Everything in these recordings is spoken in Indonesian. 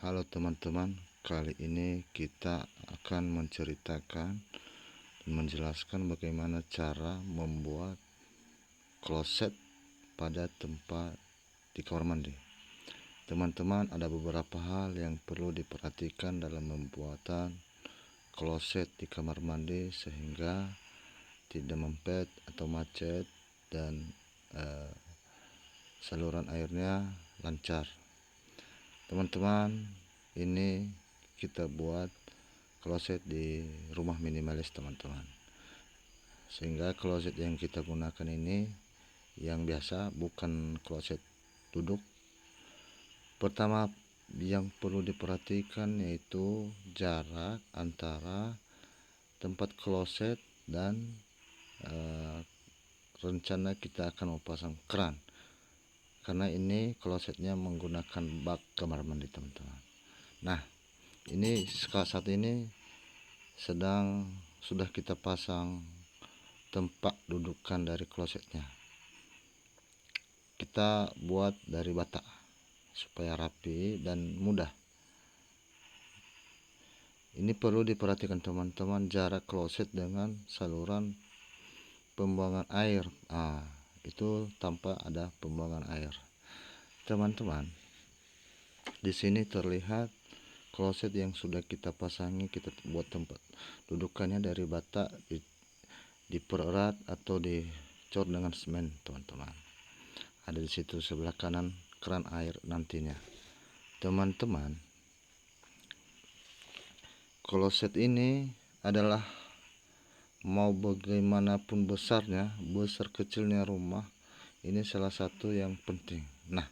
Halo teman-teman, kali ini kita akan menceritakan dan menjelaskan bagaimana cara membuat kloset pada tempat di kamar mandi. Teman-teman, ada beberapa hal yang perlu diperhatikan dalam pembuatan kloset di kamar mandi sehingga tidak mempet atau macet dan saluran airnya lancar. Teman-teman, ini kita buat kloset di rumah minimalis teman-teman, sehingga kloset yang kita gunakan ini yang biasa, bukan kloset duduk. Pertama yang perlu diperhatikan yaitu jarak antara tempat kloset dan rencana kita akan memasang keran, karena ini klosetnya menggunakan bak kamar mandi teman-teman. Nah, ini saat ini sudah kita pasang tempat dudukan dari klosetnya. Kita buat dari bata supaya rapi dan mudah. Ini perlu diperhatikan teman-teman, jarak kloset dengan saluran pembuangan air. Itu tanpa ada pembuangan air. Teman-teman, di sini terlihat kloset yang sudah kita pasangi. Kita buat tempat dudukannya dari bata, dipererat atau dicor dengan semen teman-teman. Ada di situ sebelah kanan keran air nantinya. Teman-teman, kloset ini adalah mau bagaimanapun besarnya, besar kecilnya rumah, ini salah satu yang penting. Nah,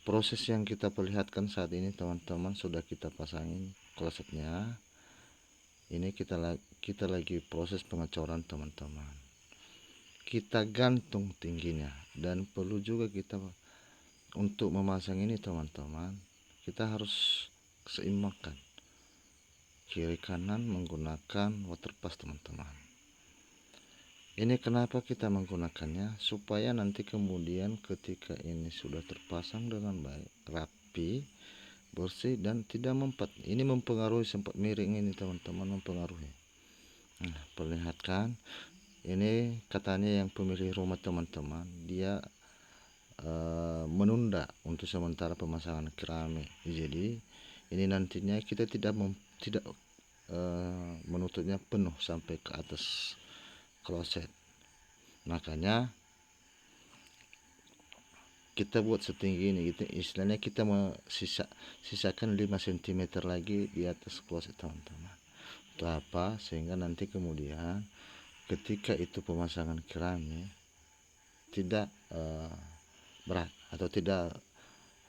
proses yang kita perlihatkan saat ini teman-teman, sudah kita pasangin klosetnya. Ini kita lagi proses pengecoran teman-teman. Kita gantung tingginya, dan perlu juga kita untuk memasang ini teman-teman, kita harus seimbangkan kiri kanan menggunakan waterpass teman-teman. Ini kenapa kita menggunakannya, supaya nanti kemudian ketika ini sudah terpasang dengan baik, rapi, bersih dan tidak mempet. Ini mempengaruhi, sempat miring ini teman-teman, mempengaruhi. Nah, perlihatkan ini katanya yang pemilik rumah teman-teman, dia menunda untuk sementara pemasangan keramik. Jadi ini nantinya kita tidak menutupnya penuh sampai ke atas kloset. Makanya kita buat setinggi ini gitu, istilahnya kita sisakan 5 cm lagi di atas kloset teman-teman. Untuk apa? Sehingga nanti kemudian ketika itu pemasangan keramik tidak berat atau tidak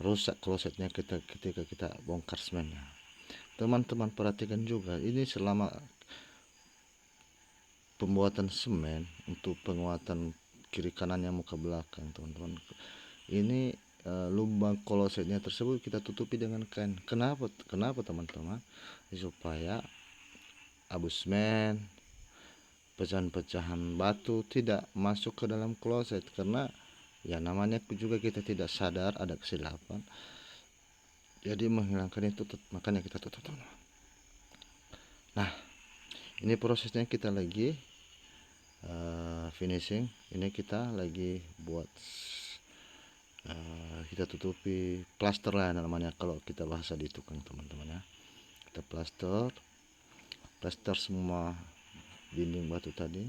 rusak klosetnya ketika kita bongkar semennya. Teman-teman perhatikan juga, ini selama pembuatan semen untuk penguatan kiri kanannya muka belakang teman-teman, ini lubang klosetnya tersebut kita tutupi dengan kain. Kenapa teman-teman? Supaya abu semen, pecahan-pecahan batu tidak masuk ke dalam kloset, karena ya namanya juga kita tidak sadar ada kesilapan, jadi menghilangkan itu, makanya kita tutup. Nah, ini prosesnya kita lagi finishing. Ini kita lagi buat kita tutupi plaster lah namanya kalau kita bahasa di tukang teman-teman ya. Kita plaster semua dinding batu tadi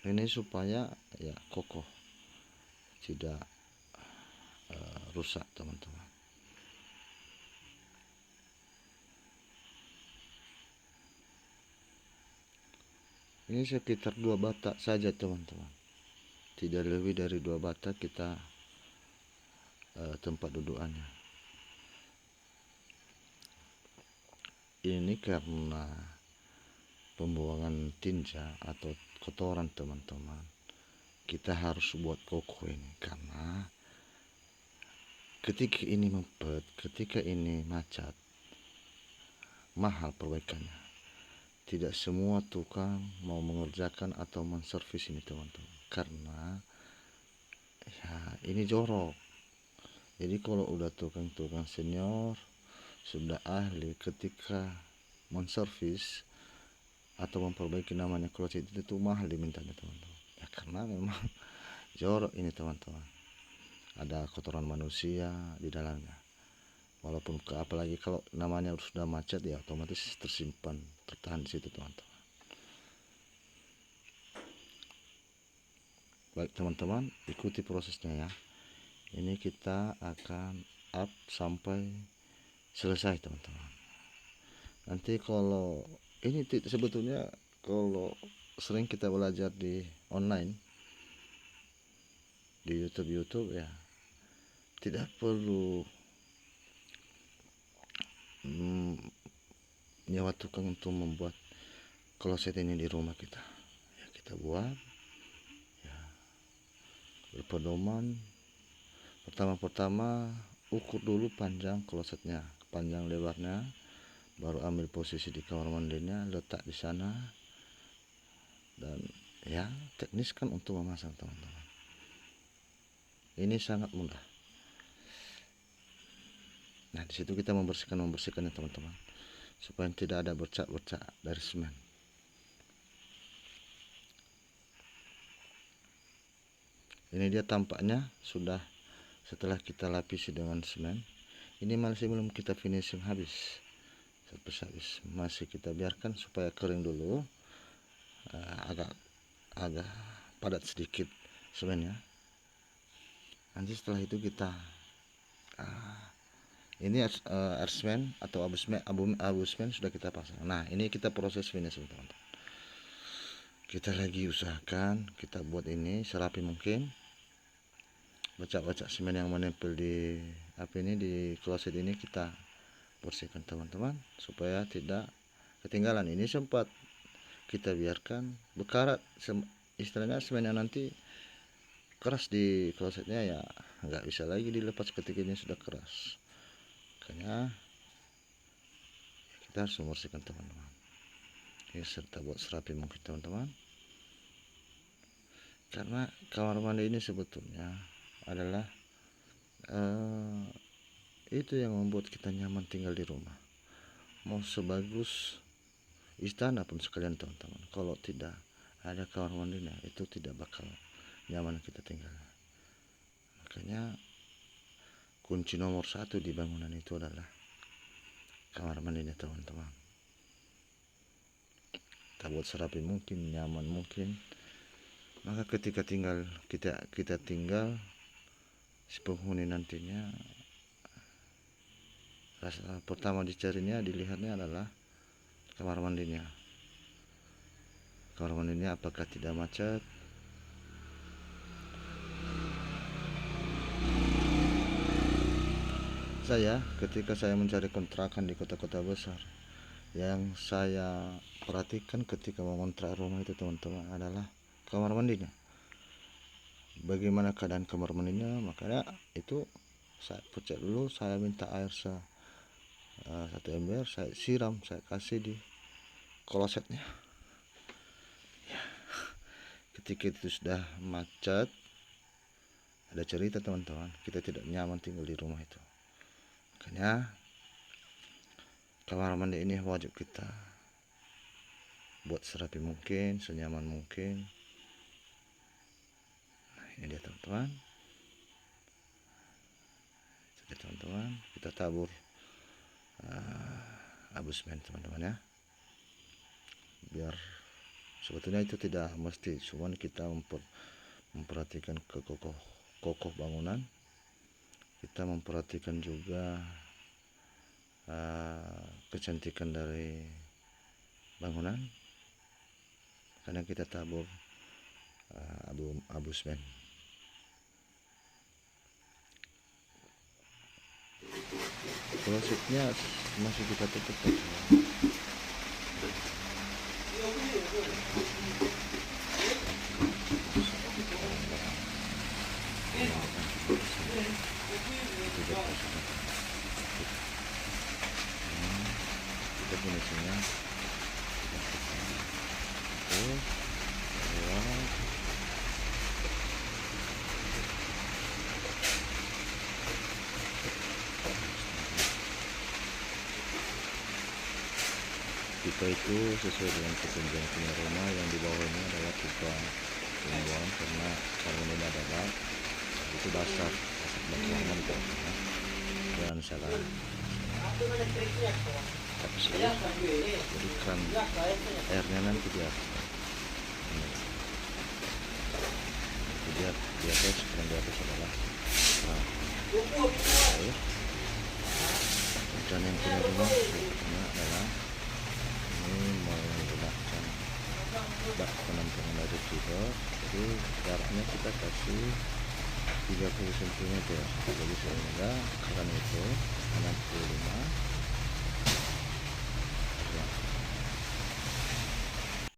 ini supaya ya kokoh, tidak rusak teman-teman. Ini sekitar 2 bata saja teman-teman, tidak lebih dari 2 bata kita tempat dudukannya. Ini karena pembuangan tinja atau kotoran teman-teman, kita harus buat kokoh ini, karena ketika ini mempet, ketika ini macet, mahal perbaikannya. Tidak semua tukang mau mengerjakan atau menservis ini teman-teman, karena ya ini jorok. Jadi kalau udah tukang senior sudah ahli ketika menservis atau memperbaiki namanya kloset itu mahal dimintanya teman-teman ya, karena memang jorok ini teman-teman, ada kotoran manusia di dalamnya. Walaupun apalagi kalau namanya sudah macet ya otomatis tersimpan tertahan di situ teman-teman. Baik teman-teman, ikuti prosesnya ya. Ini kita akan up sampai selesai teman-teman. Nanti kalau ini sebetulnya kalau sering kita belajar di online di YouTube ya, tidak perlu nyewa tukang untuk membuat kloset ini di rumah kita ya, kita buat ya, berpedoman pertama ukur dulu panjang klosetnya, panjang lebarnya, baru ambil posisi di kamar mandinya, letak di sana, dan ya teknis kan untuk memasang teman-teman. Ini sangat mudah. Nah di situ kita membersihkannya teman-teman, supaya tidak ada bercak-bercak dari semen. Ini dia tampaknya sudah setelah kita lapisi dengan semen. Ini masih belum kita finishing habis, masih kita biarkan supaya kering dulu, agak padat sedikit semennya. Nanti setelah itu kita ini air semen atau abu semen sudah kita pasang. Nah ini kita proses finishing teman-teman. Kita lagi usahakan kita buat ini serapi mungkin. Bercak-bercak semen yang menempel di di kloset ini kita bersihkan teman-teman, supaya tidak ketinggalan. Ini sempat kita biarkan berkarat, istilahnya semennya nanti keras di klosetnya ya, nggak bisa lagi dilepas ketika ini sudah keras. Makanya kita harus membersihkan teman-teman. Ini serta buat serapi mungkin teman-teman, karena kamar mandi ini sebetulnya adalah itu yang membuat kita nyaman tinggal di rumah. Mau sebagus istana pun sekalian teman-teman, kalau tidak ada kamar mandinya itu tidak bakal nyaman kita tinggal. Makanya kunci nomor 1 di bangunan itu adalah kamar mandinya teman-teman. Kita buat serapi mungkin, nyaman mungkin, maka ketika kita tinggal si penghuni nantinya, rasa pertama dilihatnya adalah kamar mandinya. Kamar mandinya apakah tidak macet, ketika saya mencari kontrakan di kota-kota besar, yang saya perhatikan ketika mengontrak rumah itu teman-teman adalah kamar mandinya. Bagaimana keadaan kamar mandinya, makanya itu saya cek dulu, saya minta air 1 ember, saya siram, saya kasih di klosetnya ya. Ketika itu sudah macet, ada cerita teman-teman, kita tidak nyaman tinggal di rumah itu. Makanya kamar mandi ini wajib kita buat serapi mungkin, senyaman mungkin. Nah ini dia teman-teman. Jadi teman-teman, kita tabur abu semen teman-teman ya, biar sebetulnya itu tidak mesti, cuman kita memperhatikan kokoh bangunan, kita memperhatikan juga kecantikan dari bangunan, karena kita tabur abu semen. Klosetnya masih kita tutup teman-teman. Kita finishingnya Pipa itu sesuai dengan ketentuan punya rumah. Yang di bawah ini adalah pipa timbun, karena kalau ini adalah itu dasar batuan tuh, ya. Jangan salah kapsul, jadi keran airnya nanti di atas. Di atas, keran di atas adalah keran air. Dan yang punya rumah pertama adalah ini menggunakan bak penampungan air juga. Jadi jaraknya kita kasih 30 cm, jadi sehingga keran itu 65